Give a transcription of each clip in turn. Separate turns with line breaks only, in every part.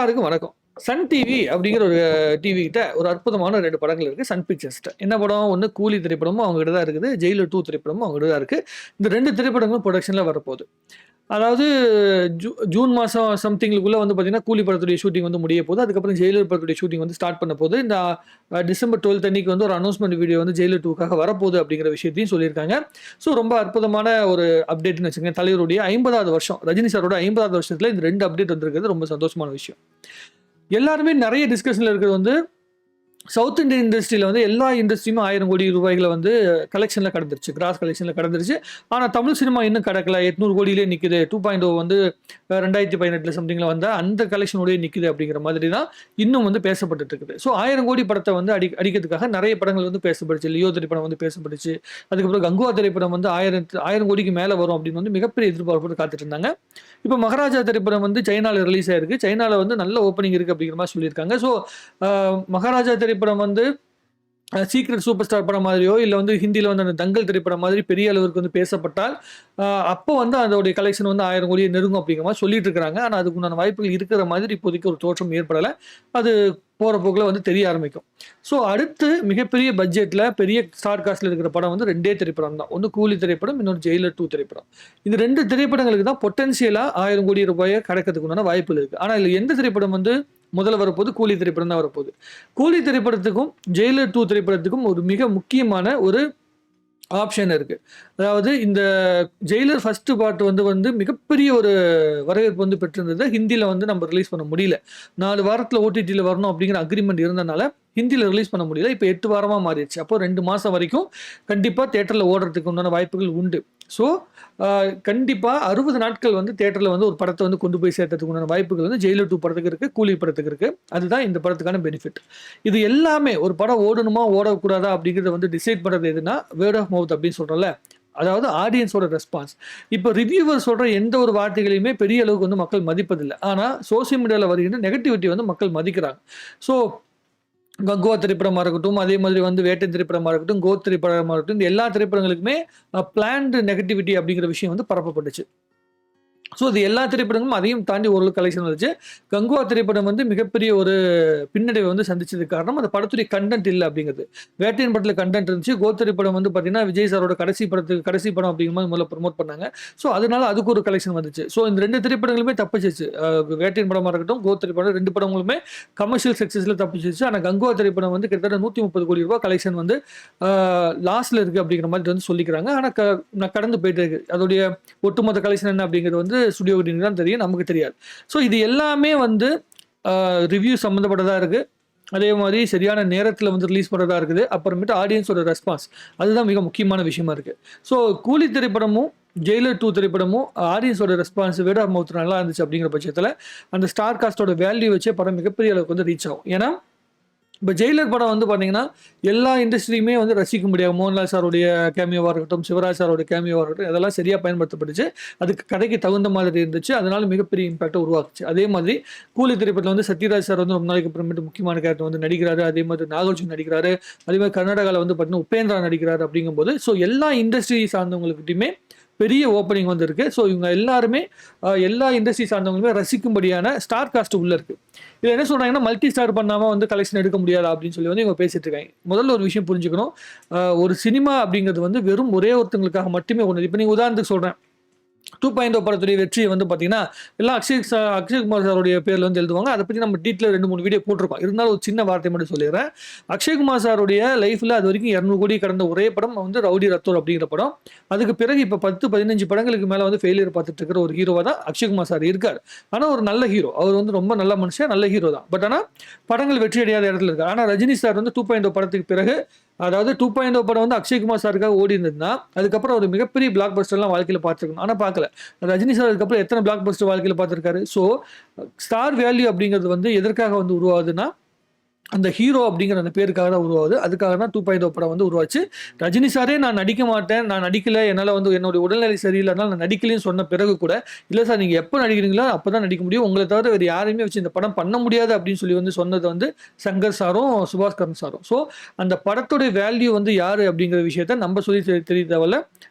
எல்லாருக்கும் வணக்கம். Sun TV அப்படிங்கிற ஒரு டிவி கிட்ட ஒரு அற்புதமான 2 படங்கள் இருக்கு. சன் பிக்சர்ஸ்ட்ட. என்ன படம்? ஒண்ணு கூலி திரைப்படமும் அவங்க கிட்ட தான் இருக்குது. ஜெயிலர் 2 திரைப்படமும் அவங்க கிட்ட தான் இருக்கு. இந்த 2 திரைப்படங்களும் புரொடக்ஷன்ல வரப்போகுது. அதாவது ஜூன் மாசம் சம்திங்குள்ள வந்து பார்த்தீங்கன்னா, கூலி படத்துடைய ஷூட்டிங் வந்து முடிய போகுது. அதுக்கப்புறம் ஜெயிலர் படத்துடைய ஷூட்டிங் வந்து ஸ்டார்ட் பண்ண போகுது. இந்த டிசம்பர் 12 அன்னைக்கு வந்து ஒரு அனௌன்ஸ்மென்ட் வீடியோ வந்து ஜெயிலர் 2க்காக வரப்போகுது அப்படிங்கிற விஷயத்தையும் சொல்லியிருக்காங்க. ஸோ ரொம்ப அற்புதமான ஒரு அப்டேட்ன்னு வச்சுக்கோங்க. தலைவருடைய 50வது வருஷம், ரஜினி சாரோட 50வது வருஷத்துல இந்த 2 அப்டேட் வந்திருக்கிறது ரொம்ப சந்தோஷமான விஷயம். எல்லாருமே நெறைய டிஸ்கஷன்ல இருக்கிறது வந்து சவுத் இந்தியன் இண்டஸ்ட்ரியில வந்து எல்லா இண்டஸ்ட்ரியுமே 1000 கோடி ரூபாய்கள வந்து கலெக்ஷன்ல கடந்துருச்சு. கிராஸ் கலெக்ஷன்ல கடந்துருச்சு. ஆனா தமிழ் சினிமா இன்னும் கடக்கல. 800 கோடியிலே நிக்குது. 2.0 வந்து 2018ல சம்திங்ல வந்த அந்த கலெக்ஷனோடயே நிக்குது அப்படிங்கிற மாதிரி தான் இன்னும் வந்து பேசப்பட்டுட்டு இருக்குது. ஸோ 1000 கோடி படத்தை வந்து அடிக்கிறதுக்காக நிறைய படங்கள் வந்து பேசப்பட்டுச்சு. லியோ திரைப்படம் வந்து பேசப்பட்டுச்சு. அதுக்கப்புறம் கங்குவா திரைப்படம் வந்து 1000 கோடிக்கு மேல வரும் அப்படின்னு வந்து மிகப்பெரிய எதிர்பார்ப்போடு காத்துட்டு இருந்தாங்க. இப்போ மகாராஜா திரைப்படம் வந்து சைனால ரிலீஸ் ஆயிருக்கு. சைனால வந்து நல்ல ஓப்பனிங் இருக்கு அப்படிங்கிற மாதிரி சொல்லியிருக்காங்க. ஸோ மகாராஜா திரைப்படம் வந்து சீக்ரெட் சூப்பர் ஸ்டார் படம் மாதிரியோ இல்லை வந்து ஹிந்தியில் வந்து அந்த தங்கல் திரைப்படம் மாதிரி பெரிய அளவுக்கு வந்து பேசப்பட்டால் அப்போ வந்து அதோடைய கலெக்ஷன் வந்து 1000 கோடியை நெருங்கும் அப்படிங்கிற மாதிரி சொல்லிட்டு இருக்கிறாங்க. ஆனால் அதுக்குண்டான வாய்ப்புகள் இருக்கிற மாதிரி இப்போதைக்கு ஒரு தோற்றம் ஏற்படலை. அது போகிற போக்கில் வந்து தெரிய ஆரம்பிக்கும். ஸோ அடுத்து மிகப்பெரிய பட்ஜெட்டில் பெரிய ஸ்டார் காஸ்ட்ல இருக்கிற படம் வந்து 2 திரைப்படம் தான். ஒன்று கூலி திரைப்படம், இன்னொரு ஜெயிலர் 2 திரைப்படம். இந்த 2 திரைப்படங்களுக்கு தான் பொட்டன்ஷியலாக 1000 கோடி ரூபாயை கிடைக்கிறதுக்குண்டான வாய்ப்புகள் இருக்குது. ஆனால் இதில் எந்த திரைப்படம் வந்து முதல்ல வரப்போகுது? கூலி திரைப்படம் தான் வரப்போகுது. கூலி திரைப்படத்துக்கும் ஜெயிலர் 2 திரைப்படத்துக்கும் ஒரு மிக முக்கியமான ஒரு ஆப்ஷன் இருக்கு. அதாவது இந்த ஜெயிலர் ஃபர்ஸ்ட் பார்ட் வந்து மிகப்பெரிய ஒரு வரவேற்பு வந்து பெற்றிருந்தது. ஹிந்தியில வந்து நம்ம ரிலீஸ் பண்ண முடியல. 4 வாரத்தில் ஓடிடியில் வரணும் அப்படிங்கிற அக்ரிமெண்ட் இருந்தனால ஹிந்தியில் ரிலீஸ் பண்ண முடியல. இப்போ 8 வாரமாக மாறிடுச்சு. அப்போ 2 மாதம் வரைக்கும் கண்டிப்பாக தேட்டரில் ஓடுறதுக்கு உண்டான வாய்ப்புகள் உண்டு. ஸோ கண்டிப்பாக 60 நாட்கள் வந்து தேட்டரில் வந்து ஒரு படத்தை வந்து கொண்டு போய் சேர்த்ததுக்கு உண்டான வாய்ப்புகள் வந்து ஜெயிலர் 2 படத்துக்கு இருக்குது, கூலி படத்துக்கு இருக்குது. அதுதான் இந்த படத்துக்கான பெனிஃபிட். இது எல்லாமே ஒரு படம் ஓடணுமா ஓடக்கூடாதா அப்படிங்கிறத வந்து டிசைட் பண்ணுறது எதுனா வேர்ட் ஆஃப் மவுத் அப்படின்னு சொல்கிறோம்ல, அதாவது ஆடியன்ஸோட ரெஸ்பான்ஸ். இப்போ ரிவ்யூவர் சொல்கிற எந்த ஒரு வார்த்தைகளையுமே பெரிய அளவுக்கு வந்து மக்கள் மதிப்பதில்லை. ஆனால் சோசியல் மீடியாவில் வருகின்ற நெகட்டிவிட்டி வந்து மக்கள் மதிக்கிறாங்க. ஸோ கங்குவா திரைப்படமாக இருக்கட்டும், அதே மாதிரி வந்து வேட்டை திரைப்படமாக இருக்கட்டும், கோத் திரைப்படமாக இருக்கட்டும், இந்த எல்லா திரைப்படங்களுக்குமே பிளான்டு நெகட்டிவிட்டி அப்படிங்கிற விஷயம் வந்து பரப்பப்பட்டுச்சு. ஸோ இது எல்லா திரைப்படங்களும் அதையும் தாண்டி ஓரளவு கலெக்ஷன் வந்துச்சு. கங்குவா திரைப்படம் வந்து மிகப்பெரிய ஒரு பின்னடைவை வந்து சந்திச்சதுக்கு காரணம் அந்த படத்துடைய கண்டென்ட் இல்லை அப்படிங்கிறது. வேட்டையின் படத்தில் கண்டென்ட் இருந்துச்சு. கோத் திரைப்படம் வந்து பார்த்தீங்கன்னா விஜய் சாரோட கடைசி படம் அப்படிங்கிற மாதிரி முதல்ல ப்ரொமோட் பண்ணாங்க. ஸோ அதனால அதுக்கு ஒரு கலெக்ஷன் வந்துச்சு. ஸோ இந்த 2 திரைப்படங்களுமே தப்பிச்சிச்சு. வேட்டையின் படமாக இருக்கட்டும், கோத் திரைப்படம் 2 படங்களுமே கமர்ஷியல் சக்ஸஸில் தப்பிச்சிச்சு. ஆனால் கங்குவா திரைப்படம் வந்து கிட்டத்தட்ட 130 கோடி ரூபாய் கலெக்ஷன் வந்து லாஸ்ட்ல இருக்கு அப்படிங்கிற மாதிரி வந்து சொல்லிக்கிறாங்க. ஆனால் கடந்து போயிட்டு இருக்கு. அதோடைய ஒட்டுமொத்த கலெக்ஷன் என்ன அப்படிங்கிறது வந்து ஸ்டுடியோ தான் தெரியும், நமக்கு தெரியாது. ஸோ இது எல்லாமே வந்து ரிவ்யூ சம்மந்தப்பட்டதா இருக்கு. அதே மாதிரி சரியான நேரத்தில் வந்து ரிலீஸ் பண்ணுறதா இருக்குது. அப்புறமேட்டு ஆடியன்ஸோட ரெஸ்பான்ஸ், அதுதான் மிக முக்கியமான விஷயமா இருக்கு. ஸோ கூலி திரைப்படமும் ஜெயிலர் 2 திரைப்படமும் ஆடியன்ஸோட ரெஸ்பான்ஸ் வேர்ட் ஆஃப் மவுத் நல்லா இருந்துச்சு அப்படிங்கிற பட்சத்தில் அந்த ஸ்டார் காஸ்டோட வேல்யூ வச்சே படம் மிகப்பெரிய அளவுக்கு வந்து ரீச் ஆகும். ஏன்னா இப்போ ஜெயிலர் படம் வந்து பார்த்தீங்கன்னா எல்லா இண்டஸ்ட்ரியுமே வந்து ரசிக்க முடியாது. மோகன்லால் சாருடைய கேமியோவாக இருக்கட்டும், சிவராஜ் சாரோட கேமியோவாக இருக்கட்டும், அதெல்லாம் சரியாக பயன்படுத்தப்பட்டுச்சு. அதுக்கு கதைக்கு தகுந்த மாதிரி இருந்துச்சு. அதனால மிகப்பெரிய இம்பாக்டை உருவாக்குச்சு. அதே மாதிரி கூலி திரைப்படத்தில் வந்து சத்யராஜ் சார் வந்து ரொம்ப நாளைக்கு அப்புறமேட்டு முக்கியமான கேரக்டர் வந்து நடிக்கிறாரு. அதே மாதிரி நாகார்ஜுன் நடிக்கிறாரு. அதே மாதிரி கர்நாடகாவில் வந்து பார்த்தீங்கன்னா உபேந்திரா நடிக்கிறாரு. அப்படிங்கும்போது ஸோ எல்லா இண்டஸ்ட்ரி சார்ந்தவங்களுக்கிட்டையுமே பெரிய ஓப்பனிங் வந்து இருக்கு. ஸோ இவங்க எல்லாருமே எல்லா இண்டஸ்ட்ரி சார்ந்தவங்களுமே ரசிக்கும்படியான ஸ்டார் காஸ்ட் உள்ள இருக்கு. இதில் என்ன சொல்றாங்கன்னா மல்டி ஸ்டார் பண்ணாமல் வந்து கலெக்ஷன் எடுக்க முடியாதா அப்படின்னு சொல்லி வந்து இவங்க பேசிட்டு இருக்காங்க. முதல்ல ஒரு விஷயம் புரிஞ்சுக்கணும். ஒரு சினிமா அப்படிங்கிறது வந்து வெறும் ஒரே ஒருத்தங்களுக்காக மட்டுமே ஒன்று. இப்போ நீங்கள் உதாரணத்துக்கு சொல்கிறேன், 2.0 படத்துடைய வெற்றியை வந்து பார்த்தீங்கன்னா எல்லாம் அக்ஷய்குமார் சாருடைய பேரில் வந்து எழுதுவாங்க. அதை பற்றி நம்ம டீட்டெயில் 2-3 வீடியோ போட்டிருக்கோம். இருந்தாலும் ஒரு சின்ன வார்த்தை மட்டும் சொல்லிடுறேன். அக்ஷய்குமார் சாருடைய லைஃப்பில் அது வரைக்கும் 200 கோடி கடந்த ஒரே படம் வந்து ரவுடி ரத்தோர் அப்படிங்கிற படம். அதுக்கு பிறகு இப்போ 10-15 படங்களுக்கு மேலே வந்து ஃபெயிலியர் பார்த்துட்டு இருக்கிற ஒரு ஹீரோவாக தான் அக்ஷய்குமார் சார் இருக்கார். ஆனால் ஒரு நல்ல ஹீரோ. அவர் வந்து ரொம்ப நல்ல மனுஷன், நல்ல ஹீரோ தான். பட் ஆனால் படங்கள் வெற்றி அடையாத இடத்துல இருக்கார். ஆனால் ரஜினி சார் வந்து 2.0 படத்துக்கு பிறகு, அதாவது 2.0 படம் வந்து அக்ஷய்குமார் சாருக்காக ஓடி இருந்ததுன்னா அதுக்கப்புறம் ஒரு மிகப்பெரிய பிளாக் பஸ்டர்லாம் வாழ்க்கையில் பார்த்துருக்கணும். ஆனால் பார்க்கல. ரஜினி சார் அதுக்கப்புறம் எத்தனை பிளாக் பஸ்டர் வாழ்க்கையில் பார்த்துருக்காரு. ஸோ ஸ்டார் வேல்யூ அப்படிங்கிறது வந்து எதற்காக வந்து உருவாகுதுன்னா அந்த ஹீரோ அப்படிங்கிற அந்த பேருக்காக தான் உருவாகுது. அதுக்காக தான் 2.0 படம் வந்து உருவாச்சு. ரஜினி சாரே நான் நடிக்க மாட்டேன், நான் நடிக்கல, என்னால் வந்து என்னுடைய உடல்நிலை சரியில்லைனால நான் நடிக்கலன்னு சொன்ன பிறகு கூட, இல்லை சார் நீங்கள் எப்போ நடிக்கிறீங்களோ அப்போ தான் நடிக்க முடியும், உங்களை தவிர வேறு யாரையுமே வச்சு இந்த படம் பண்ண முடியாது அப்படின்னு சொல்லி வந்து சொன்னது வந்து சங்கர் சாரும் சுபாஸ்கரன் சாரும். ஸோ அந்த படத்துடைய வேல்யூ வந்து யார் அப்படிங்கிற விஷயத்த நம்ம சொல்லி தெரிய தேவையில்ல,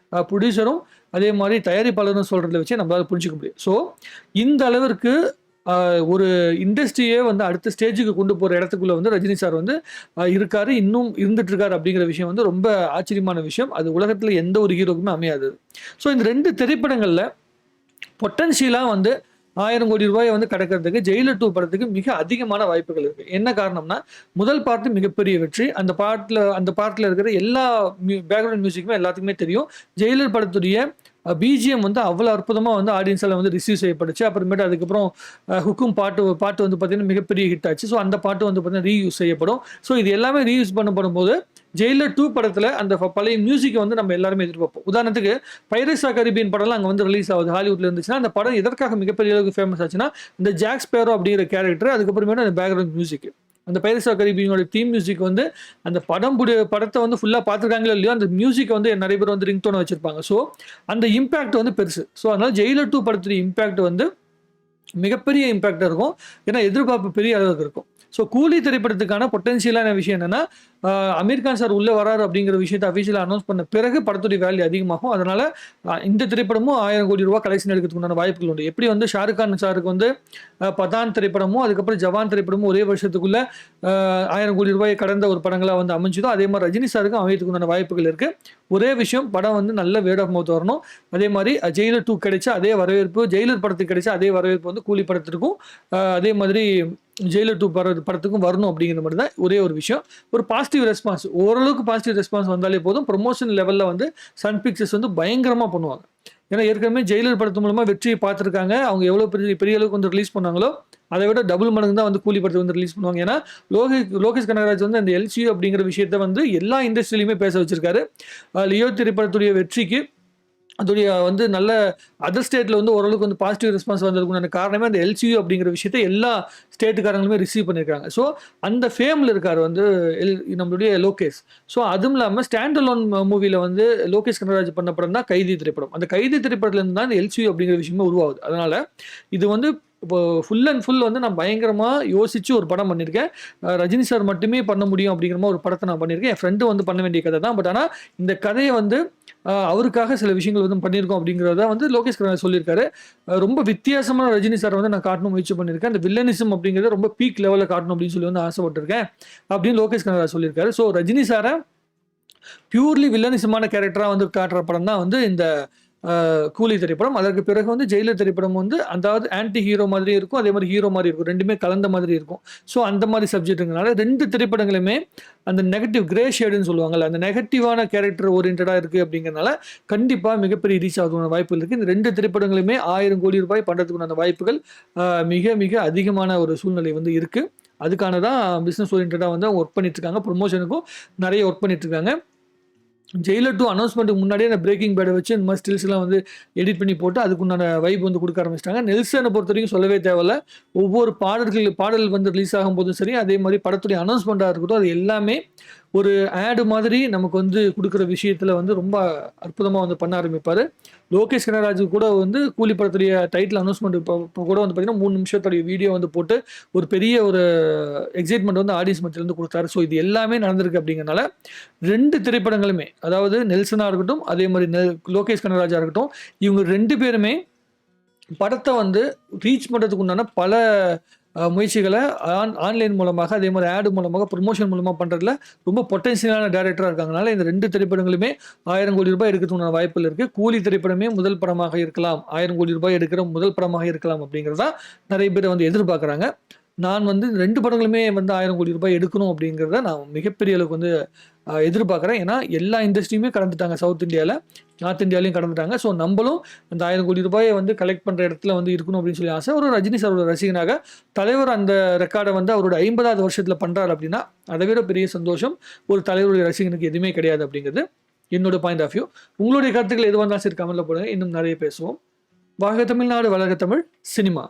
ப்ரொடியூசரும் அதே மாதிரி தயாரிப்பாளரும் சொல்கிறத வச்சு நம்மளால் புரிஞ்சிக்க முடியும். ஸோ இந்த அளவிற்கு ஒரு இண்டஸ்ட்ரியே வந்து அடுத்த ஸ்டேஜுக்கு கொண்டு போற இடத்துக்குள்ள வந்து ரஜினி சார் வந்து இருக்காரு. இன்னும் இருந்துட்டு இருக்காரு அப்படிங்கிற விஷயம் வந்து ரொம்ப ஆச்சரியமான விஷயம். அது உலகத்துல எந்த ஒரு ஹீரோக்குமே அமையாது. ஸோ இந்த 2 திரைப்படங்கள்ல பொட்டன்ஷியலா வந்து ரூ. 1000,00,00,000 வந்து கடக்கிறதுக்கு ஜெயிலர் 2 படத்துக்கு மிக அதிகமான வாய்ப்புகள் இருக்கு. என்ன காரணம்னா, முதல் பார்ட் மிகப்பெரிய வெற்றி. அந்த பார்ட்ல இருக்கிற எல்லா பேக்கிரவுண்ட் மியூசிக்குமே எல்லாத்துக்குமே தெரியும். ஜெயிலர் படத்துடைய பிஜிஎம் வந்து அவ்வளோ அற்புதமா வந்து ஆடியன்ஸால வந்து ரிசீவ் செய்யப்பட்டுச்சு. அப்புறமேட்டு அதுக்கப்புறம் ஹுக்கும் பாட்டு வந்து பார்த்தீங்கன்னா மிகப்பெரிய ஹிட் ஆச்சு. ஸோ அந்த பாட்டு வந்து பார்த்தீங்கன்னா ரீயூஸ் செய்யப்படும். ஸோ இது எல்லாமே ரீயூஸ் பண்ணப்படும்போது ஜெயிலர் 2 படத்துல அந்த பழைய மியூசிக்கை வந்து நம்ம எல்லாருமே எதிர்பார்ப்போம். உதாரணத்துக்கு பைரேட்ஸ் ஆஃப் கரீபியன் படம்லாம் அங்க வந்து ரிலீஸ் ஆகுது. ஹாலிவுட்ல இருந்துச்சுன்னா, அந்த படம் எதற்காக மிகப்பெரிய அளவுக்கு ஃபேமஸ் ஆச்சுன்னா, இந்த ஜாக் ஸ்பேரோ அப்படிங்கிற கேரக்டர், அதுக்கப்புறமேட்டு அந்த பேக்ரவுண்ட் மியூசிக். அந்த பைரேட்ஸ் ஆஃப் கரீபியனோட தீம் மியூசிக் வந்து அந்த படத்தை வந்து ஃபுல்லா பார்த்துருக்காங்களோ இல்லையோ, அந்த மியூசிக்கை வந்து நிறைய பேர் வந்து ரிங்டோனை வச்சிருப்பாங்க. ஸோ அந்த இம்பாக்ட் வந்து பெருசு. ஸோ அதனால ஜெயிலர் 2 படத்துடைய இம்பாக்ட் வந்து மிகப்பெரிய இம்பாக்ட் இருக்கும். ஏன்னா எதிர்பார்ப்பு பெரிய அளவுக்கு இருக்கும். ஸோ கூலி திரைப்படத்துக்கான பொட்டன்ஷியலான விஷயம் என்னன்னா, அமீர் கான் சார் உள்ள வராரு அப்படிங்கிற விஷயத்தை அஃபிஷியலா அனௌன்ஸ் பண்ண பிறகு படத்துடைய வேல்யூ அதிகமாகும். அதனால இந்த திரைப்படமும் ரூ. 1000,00,00,000 கலெக்ஷன் எடுக்கிறதுக்கான வாய்ப்புகள் உண்டு. எப்படி வந்து ஷாருக் கான் சாருக்கு வந்து பதான் திரைப்படமும் அதுக்கப்புறம் ஜவான் திரைப்படமும் ஒரே வருஷத்துக்குள்ள ரூ. 1000,00,00,000 கடந்த ஒரு படங்களா வந்து அமைஞ்சதோ, அதே மாதிரி ரஜினி சாருக்கும் அமையத்துக்குண்டான வாய்ப்புகள் இருக்கு. ஒரே விஷயம், படம் வந்து நல்ல வேர்ட் ஆஃப் மவுத் வரணும். அதே மாதிரி ஜெயிலர் 2 கிடைச்ச அதே வரவேற்பு, ஜெயிலர் படத்துக்கு கிடைச்ச அதே வரவேற்பு வந்து கூலி படத்திற்கும் அதே மாதிரி ஜெயிலர் 2 படத்துக்கும் வரணும் அப்படிங்கிற மாதிரி தான் ஒரே ஒரு விஷயம். ஒரு பாசிட்டிவ் ரெஸ்பான்ஸ், ஓரளவுக்கு பாசிட்டிவ் ரெஸ்பான்ஸ் வந்தாலே போதும். ப்ரொமோஷன் லெவலில் வந்து சன் பிக்சர்ஸ் வந்து பயங்கரமாக பண்ணுவாங்க. ஏன்னா ஏற்கனவே ஜெயிலர் படத்து மூலமா வெற்றியை பார்த்துருக்காங்க. அவங்க எவ்வளோ பெரிய பெரிய அளவுக்கு வந்து ரிலீஸ் பண்ணாங்களோ, அதை விட டபுள் மடங்கு தான் வந்து கூலி படத்தை வந்து ரிலீஸ் பண்ணுவாங்க. ஏன்னா லோகேஷ் கனகராஜ் வந்து அந்த எல்சியூ அப்படிங்கிற விஷயத்த வந்து எல்லா இண்டஸ்ட்ரியிலுமே பேச வச்சிருக்காரு. லியோ திரைப்படத்துடைய வெற்றிக்கு அதோடைய வந்து நல்ல அதர் ஸ்டேட்ல வந்து ஓரளவுக்கு வந்து பாசிட்டிவ் ரெஸ்பான்ஸ் வந்ததுக்குண்டான காரணமே அந்த எல்சியூ அப்படிங்கிற விஷயத்த எல்லா ஸ்டேட்டுக்காரங்களுமே ரிசீவ் பண்ணியிருக்காங்க. ஸோ அந்த ஃபேமில் இருக்கார் வந்து நம்மளுடைய லோகேஷ். ஸோ அதுவும் இல்லாமல் ஸ்டாண்ட் அலோன் மூவியில் வந்து லோகேஷ் கனகராஜ் பண்ண படம் தான் கைதி திரைப்படம். அந்த கைதி திரைப்படத்துலேருந்து தான் இந்த எல்சியூ அப்படிங்கிற விஷயமே உருவாகுது. அதனால இது வந்து இப்போ ஃபுல் அண்ட் ஃபுல் வந்து நான் பயங்கரமாக யோசிச்சு ஒரு படம் பண்ணியிருக்கேன். ரஜினி சார் மட்டுமே பண்ண முடியும் அப்படிங்கிற மாதிரி ஒரு படத்தை நான் பண்ணியிருக்கேன். என் ஃப்ரெண்டு வந்து பண்ண வேண்டிய கதை தான். பட் ஆனால் இந்த கதையை வந்து அவருக்காக சில விஷயங்கள் வந்து பண்ணியிருக்கோம் அப்படிங்கிறத வந்து லோகேஷ் கனகராஜ் சொல்லியிருக்காரு. ரொம்ப வித்தியாசமான ரஜினி சார் வந்து நான் காட்டணும் முயற்சி பண்ணியிருக்கேன். அந்த வில்லனிசம் அப்படிங்கிறத ரொம்ப பீக் லெவலில் காட்டணும் அப்படின்னு சொல்லி வந்து ஆசைப்பட்டிருக்கேன் அப்படின்னு லோகேஷ் கனகராஜ் சொல்லியிருக்காரு. ஸோ ரஜினி சாரை பியூர்லி வில்லனிசமான கேரக்டராக வந்து காட்டுற படம் தான் வந்து இந்த கூலி திரைப்படம். அதற்கு பிறகு வந்து ஜெயிலர் திரைப்படம் வந்து அதாவது ஆன்டி ஹீரோ மாதிரி இருக்கும், அதே மாதிரி ஹீரோ மாதிரி இருக்கும். ரெண்டுமே கலந்த மாதிரி இருக்கும். ஸோ அந்த மாதிரி சப்ஜெக்ட்டுங்கனால 2 திரைப்படங்களுமே அந்த நெகட்டிவ் கிரே ஷேடுன்னு சொல்லுவாங்கல்ல, அந்த நெகட்டிவான கேரக்டர் ஓரியன்டாக இருக்குது அப்படிங்கிறனால கண்டிப்பாக மிகப்பெரிய ரீச் ஆகுதுக்கான வாய்ப்புகள் இருக்குது. இந்த 2 திரைப்படங்களுமே ரூ. 1000,00,00,000 பண்ணுறதுக்கான வாய்ப்புகள் மிக மிக அதிகமான ஒரு சூழ்நிலை வந்து இருக்குது. அதுக்கான தான் பிஸ்னஸ் ஓரியன்டாக வந்து அவங்க ஒர்க் பண்ணிட்டு இருக்காங்க. ப்ரொமோஷனுக்கும் நிறைய ஒர்க் பண்ணிட்டு இருக்காங்க. ஜெயிலர் 2 அனௌன்ஸ்மெண்ட்டுக்கு முன்னாடியே அந்த பிரேக்கிங் பேடை வச்சு இந்த மாதிரி ஸ்டில்ஸ்லாம் வந்து எடிட் பண்ணி போட்டு அதுக்குண்டான வைப் வந்து கொடுக்க ஆரம்பிச்சிட்டாங்க. நெல்சனை பொறுத்த வரைக்கும் சொல்லவே தேவையில்ல. ஒவ்வொரு பாடல் வந்து ரிலீஸ் ஆகும்போதும் சரி, அதே மாதிரி படத்துடைய அனௌன்ஸ்மெண்ட்டாக இருக்கட்டும், அது எல்லாமே ஒரு ஆடு மாதிரி நமக்கு வந்து கொடுக்குற விஷயத்தில் வந்து ரொம்ப அற்புதமாக வந்து பண்ண ஆரம்பிப்பார். லோகேஷ் கனகராஜ் கூட வந்து கூலி படத்துடைய டைட்டில் அனௌன்ஸ்மெண்ட் இப்போ கூட வந்து பார்த்தீங்கன்னா 3 நிமிஷத்துடைய வீடியோ வந்து போட்டு ஒரு பெரிய ஒரு எக்ஸைட்மெண்ட் வந்து ஆடியன்ஸ் மத்தியிலேருந்து கொடுத்தாரு. ஸோ இது எல்லாமே நடந்திருக்கு அப்படிங்கிறனால 2 திரைப்படங்களுமே, அதாவது நெல்சனாக இருக்கட்டும், அதே மாதிரி லோகேஷ் கனகராஜாக இருக்கட்டும், இவங்க 2 பேருமே படத்தை வந்து ரீச் பண்ணுறதுக்கு உண்டான பல முயற்சிகளை ஆன்லைன் மூலமாக, அதே மாதிரி ஆடு மூலமாக, ப்ரொமோஷன் மூலமாக பண்ணுறதுல ரொம்ப பொட்டன்ஷியலான டேரக்டராக இருக்காங்கனால இந்த 2 திரைப்படங்களுமே ரூ. 1000,00,00,000 எடுக்கிறதுக்கான வாய்ப்புகள் இருக்குது. கூலி திரைப்படமே முதல் படமாக இருக்கலாம், ரூ. 1000,00,00,000 எடுக்கிற முதல் படமாக இருக்கலாம் அப்படிங்கிறதா நிறைய பேர் வந்து எதிர்பார்க்குறாங்க. நான் வந்து 2 படங்களுமே வந்து ரூ. 1000,00,00,000 எடுக்கணும் அப்படிங்கிறத நான் மிகப்பெரிய அளவுக்கு வந்து எதிர்பார்க்குறேன். ஏன்னா எல்லா இண்டஸ்ட்ரியுமே கடந்துட்டாங்க. சவுத் இந்தியாவில், நார்த் இந்தியாலையும் கடந்துட்டாங்க. ஸோ நம்மளும் அந்த ரூ. 1000,00,00,000 வந்து கலெக்ட் பண்ணுற இடத்துல வந்து இருக்கணும் அப்படின்னு சொல்லி ஆசை. ஒரு ரஜினி சாரோட ரசிகனாக தலைவர் அந்த ரெக்கார்டை வந்து அவரோட 50வது வருஷத்தில் பண்ணுறாரு அப்படின்னா அதை விட பெரிய சந்தோஷம் ஒரு தலைவருடைய ரசிகனுக்கு எதுவுமே கிடையாது அப்படிங்கிறது என்னோட பாயிண்ட் ஆஃப் வியூ. உங்களுடைய கருத்துக்கள் எதுவாக இருந்தாலும் சரி கமெண்ட்ல போடுங்க. இன்னும் நிறைய பேசுவோம். வாழ்க தமிழ்நாடு, வளர்க தமிழ் சினிமா.